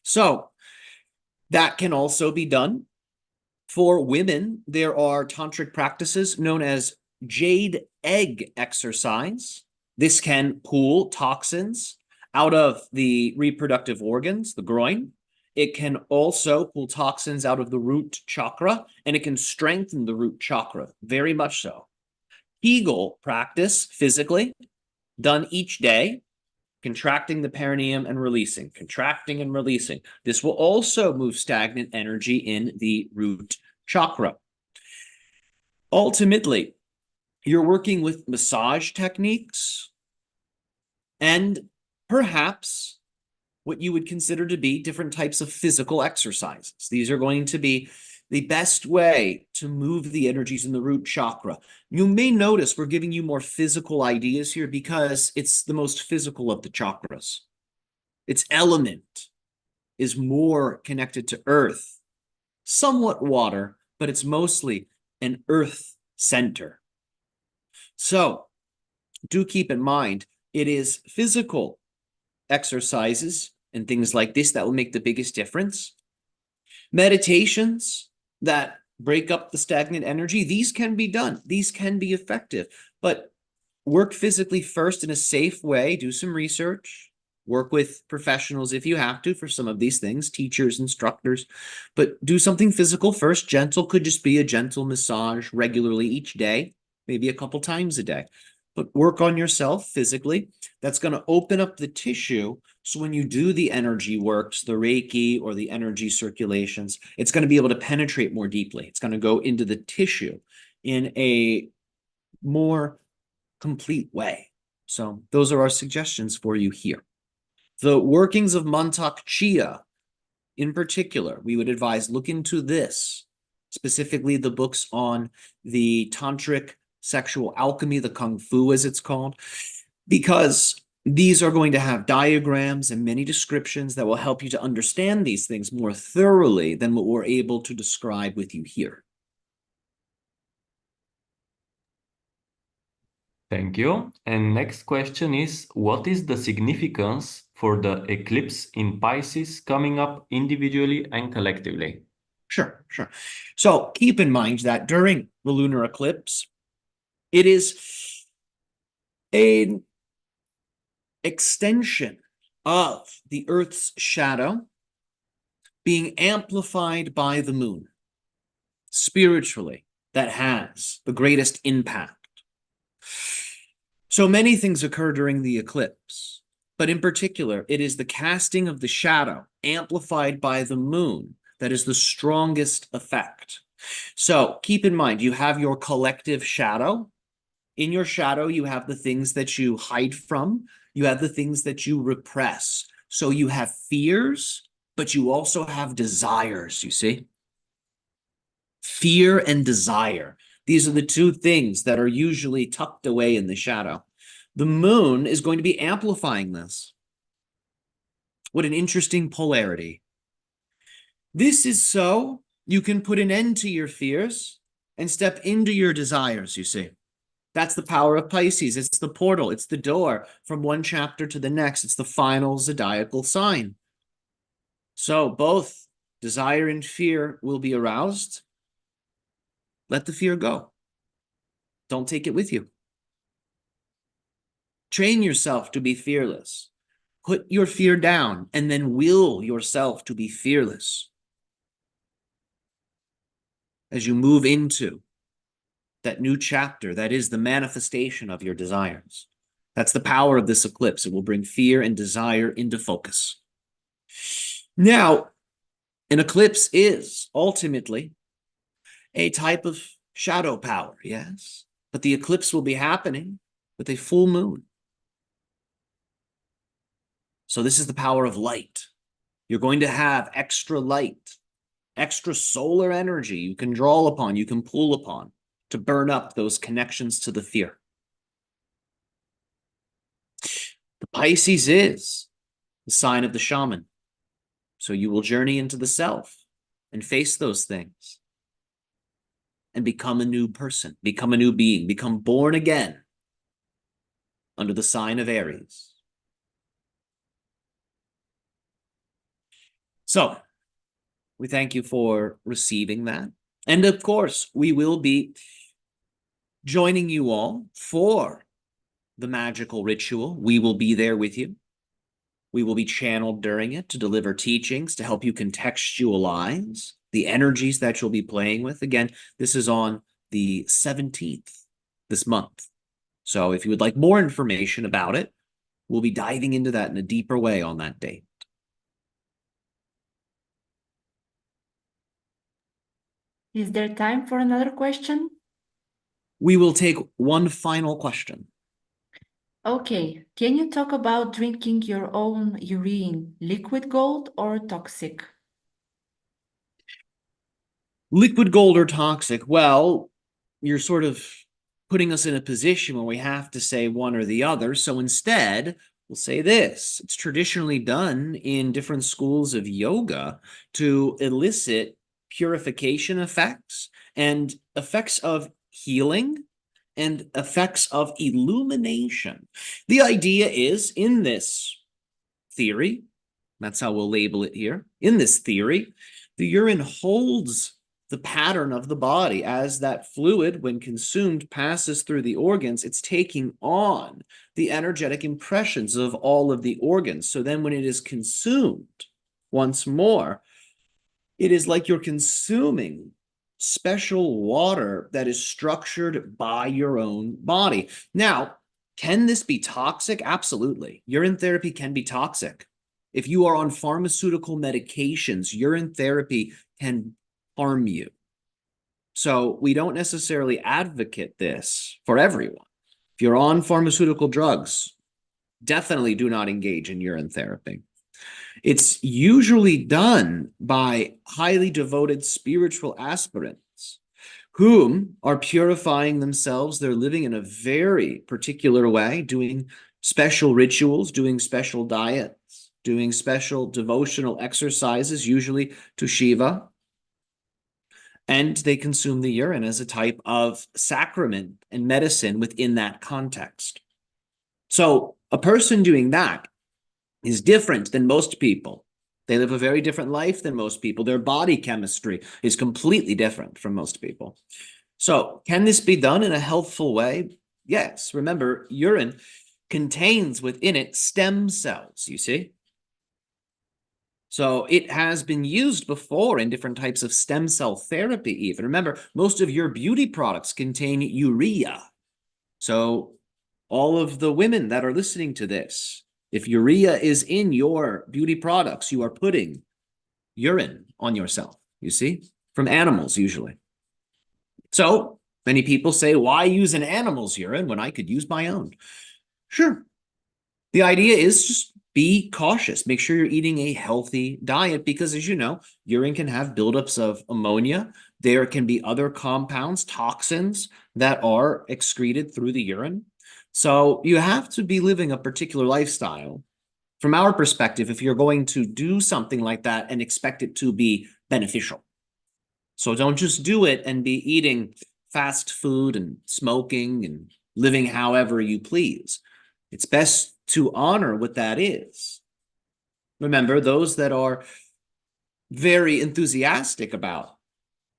Speaker 1: So that can also be done. For women, there are tantric practices known as jade egg exercise. This can pull toxins out of the reproductive organs, the groin. It can also pull toxins out of the root chakra, and it can strengthen the root chakra, very much so. Kegel practice, physically, done each day, contracting the perineum and releasing, contracting and releasing. This will also move stagnant energy in the root chakra. Ultimately, you're working with massage techniques and perhaps what you would consider to be different types of physical exercises. These are going to be the best way to move the energies in the root chakra. You may notice we're giving you more physical ideas here because it's the most physical of the chakras. Its element is more connected to earth, somewhat water, but it's mostly an earth center. So do keep in mind, it is physical exercises and things like this that will make the biggest difference. Meditations that break up the stagnant energy, these can be done. These can be effective, but work physically first in a safe way. Do some research. Work with professionals if you have to for some of these things, teachers, instructors, but do something physical first. Gentle could just be a gentle massage regularly each day, maybe a couple times a day. But work on yourself physically. That's going to open up the tissue. So when you do the energy works, the Reiki or the energy circulations, it's going to be able to penetrate more deeply. It's going to go into the tissue in a more complete way. So those are our suggestions for you here. The workings of Mantak Chia, in particular, we would advise look into this, specifically the books on the tantric sexual alchemy, the kung fu as it's called, because these are going to have diagrams and many descriptions that will help you to understand these things more thoroughly than what we're able to describe with you here.
Speaker 3: Thank you. And next question is, what is the significance for the eclipse in Pisces coming up individually and collectively?
Speaker 1: Sure. So keep in mind that during the lunar eclipse, it is an extension of the Earth's shadow being amplified by the moon. Spiritually, that has the greatest impact. So many things occur during the eclipse, but in particular, it is the casting of the shadow amplified by the moon that is the strongest effect. So keep in mind, you have your collective shadow. In your shadow, you have the things that you hide from. You have the things that you repress. So you have fears, but you also have desires, you see? Fear and desire. These are the two things that are usually tucked away in the shadow. The moon is going to be amplifying this. What an interesting polarity. This is so you can put an end to your fears and step into your desires, you see. That's the power of Pisces. It's the portal. It's the door from one chapter to the next. It's the final zodiacal sign. So both desire and fear will be aroused. Let the fear go. Don't take it with you. Train yourself to be fearless. Put your fear down and then will yourself to be fearless as you move into that new chapter that is the manifestation of your desires. That's the power of this eclipse. It will bring fear and desire into focus. Now, an eclipse is ultimately a type of shadow power, yes, but the eclipse will be happening with a full moon. So this is the power of light. You're going to have extra light, extra solar energy you can draw upon, you can pull upon to burn up those connections to the fear. The Pisces is the sign of the shaman. So you will journey into the self and face those things and become a new person, become a new being, become born again under the sign of Aries. So we thank you for receiving that. And of course, we will be joining you all for the magical ritual. We will be there with you. We will be channeled during it to deliver teachings to help you contextualize the energies that you'll be playing with. Again, this is on the 17th this month. So if you would like more information about it, we'll be diving into that in a deeper way on that date.
Speaker 2: Is there time for another question?
Speaker 1: We will take one final question.
Speaker 2: Okay, can you talk about drinking your own urine, liquid gold or toxic?
Speaker 1: Liquid gold or toxic? Well, you're sort of putting us in a position where we have to say one or the other. So instead, we'll say this. It's traditionally done in different schools of yoga to elicit purification effects and effects of healing and effects of illumination. The idea is, in this theory, that's how we'll label it here, in this theory, the urine holds the pattern of the body. As that fluid, when consumed, passes through the organs, it's taking on the energetic impressions of all of the organs. So then when it is consumed once more, it is like you're consuming special water that is structured by your own body. Now, can this be toxic? Absolutely. Urine therapy can be toxic. If you are on pharmaceutical medications, urine therapy can harm you. So we don't necessarily advocate this for everyone. If you're on pharmaceutical drugs, definitely do not engage in urine therapy. It's usually done by highly devoted spiritual aspirants whom are purifying themselves. They're living in a very particular way, doing special rituals, doing special diets, doing special devotional exercises, usually to Shiva. And they consume the urine as a type of sacrament and medicine within that context. So a person doing that is different than most people. They live a very different life than most people. Their body chemistry is completely different from most people. So can this be done in a healthful way? Yes. Remember, urine contains within it stem cells, you see? So it has been used before in different types of stem cell therapy even. Remember, most of your beauty products contain urea. So all of the women that are listening to this, if urea is in your beauty products, you are putting urine on yourself, you see, from animals usually. So many people say, why use an animal's urine when I could use my own? Sure. The idea is just be cautious. Make sure you're eating a healthy diet because, as you know, urine can have buildups of ammonia. There can be other compounds, toxins that are excreted through the urine. So you have to be living a particular lifestyle. From our perspective, if you're going to do something like that and expect it to be beneficial. So don't just do it and be eating fast food and smoking and living however you please. It's best to honor what that is. Remember, those that are very enthusiastic about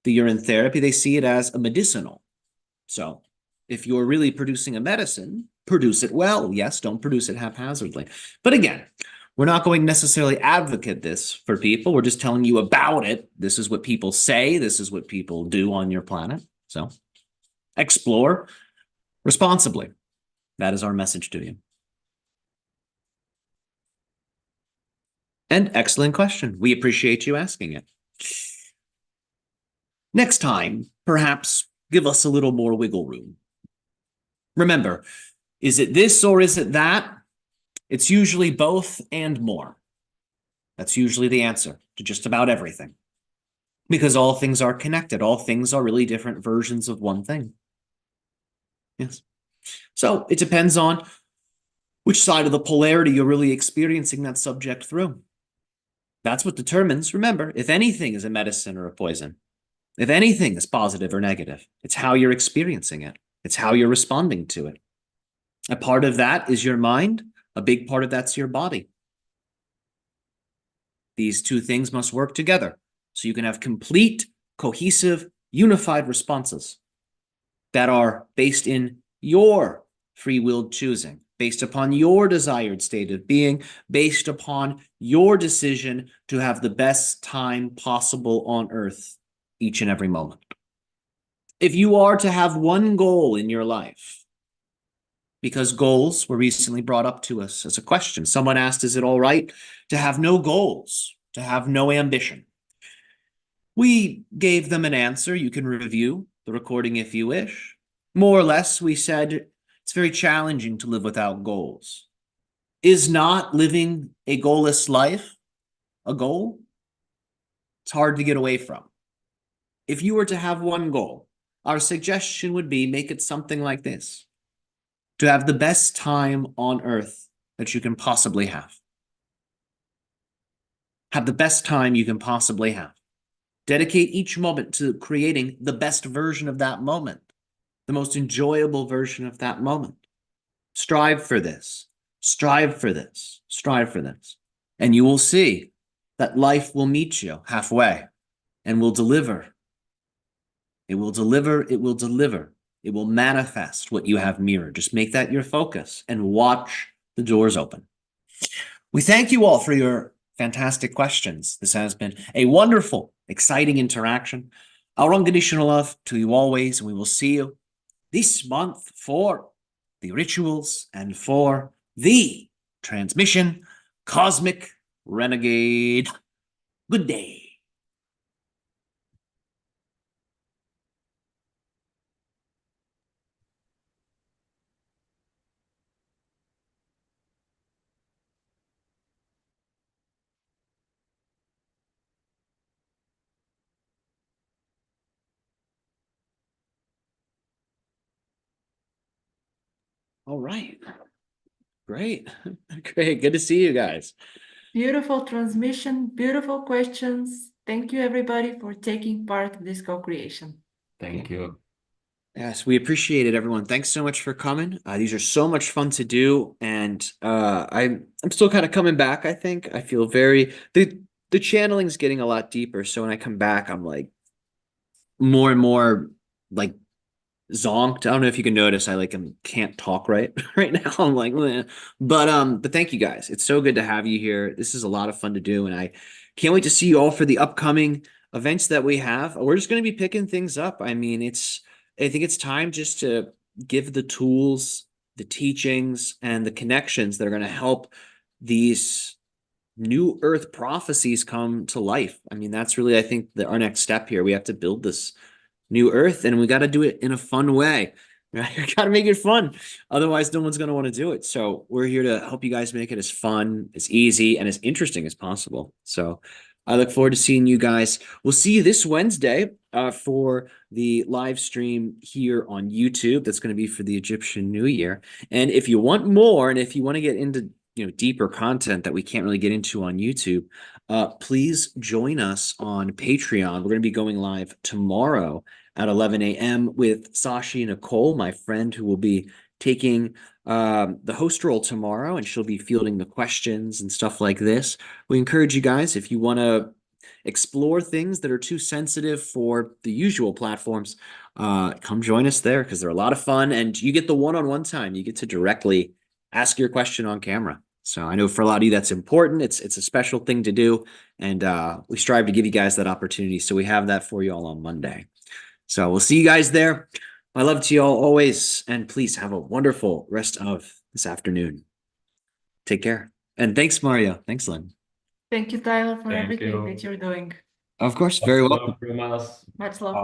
Speaker 1: the urine therapy, they see it as a medicinal. So if you're really producing a medicine, produce it well. Yes, don't produce it haphazardly. But again, we're not going to necessarily advocate this for people. We're just telling you about it. This is what people say. This is what people do on your planet. So explore responsibly. That is our message to you. And excellent question. We appreciate you asking it. Next time, perhaps give us a little more wiggle room. Remember, is it this or is it that? It's usually both and more. That's usually the answer to just about everything. Because all things are connected. All things are really different versions of one thing. Yes. So it depends on which side of the polarity you're really experiencing that subject through. That's what determines, remember, if anything is a medicine or a poison. If anything is positive or negative, it's how you're experiencing it. It's how you're responding to it. A part of that is your mind. A big part of that's your body. These two things must work together so you can have complete, cohesive, unified responses that are based in your free-willed choosing, based upon your desired state of being, based upon your decision to have the best time possible on Earth each and every moment. If you are to have one goal in your life, because goals were recently brought up to us as a question. Someone asked, is it all right to have no goals, to have no ambition? We gave them an answer. You can review the recording if you wish. More or less, we said it's very challenging to live without goals. Is not living a goalless life a goal? It's hard to get away from. If you were to have one goal, our suggestion would be make it something like this: to have the best time on Earth that you can possibly have. Have the best time you can possibly have. Dedicate each moment to creating the best version of that moment, the most enjoyable version of that moment. Strive for this. Strive for this. Strive for this. And you will see that life will meet you halfway and will deliver It will deliver. It will deliver. It will manifest what you have mirrored. Just make that your focus and watch the doors open. We thank you all for your fantastic questions. This has been a wonderful, exciting interaction. Our unconditional love to you always, and we will see you this month for the rituals and for the transmission. Cosmic Renegade. Good day. All right. Great. Great. Good to see you guys.
Speaker 2: Beautiful transmission, beautiful questions. Thank you, everybody, for taking part in this co-creation.
Speaker 3: Thank you.
Speaker 1: Yes, we appreciate it, everyone. Thanks so much for coming. These are so much fun to do, and I'm still kind of coming back. I think I feel the channeling's getting a lot deeper. So when I come back, I'm like more and more like zonked. I don't know if you can notice. I can't talk right now. I'm like, "Meh." But thank you guys. It's so good to have you here. This is a lot of fun to do, and I can't wait to see you all for the upcoming events that we have. We're just going to be picking things up. I mean, I think it's time just to give the tools, the teachings, and the connections that are going to help these new Earth prophecies come to life. I mean, that's really, I think, our next step here. We have to build this new Earth, and we got to do it in a fun way. Right? You got to make it fun. Otherwise, no one's going to want to do it. So we're here to help you guys make it as fun, as easy, and as interesting as possible. So I look forward to seeing you guys. We'll see you this Wednesday for the live stream here on YouTube. That's going to be for the Egyptian New Year. And if you want more, and if you want to get into deeper content that we can't really get into on YouTube, please join us on Patreon. We're going to be going live tomorrow at 11 a.m. with Sashi Nicole, my friend, who will be taking the host role tomorrow, and she'll be fielding the questions and stuff like this. We encourage you guys, if you want to explore things that are too sensitive for the usual platforms, come join us there, because they're a lot of fun, and you get the one-on-one time. You get to directly ask your question on camera. So I know for a lot of you that's important. It's a special thing to do, and we strive to give you guys that opportunity. So we have that for you all on Monday. So we'll see you guys there. My love to you all always, and please have a wonderful rest of this afternoon. Take care. And thanks, Mario. Thanks, Lynn.
Speaker 2: Thank you, Tyler, for
Speaker 3: Thank
Speaker 2: everything
Speaker 3: you.
Speaker 2: that you're doing.
Speaker 1: Of course, very welcome.
Speaker 3: Love from us.
Speaker 2: Much love.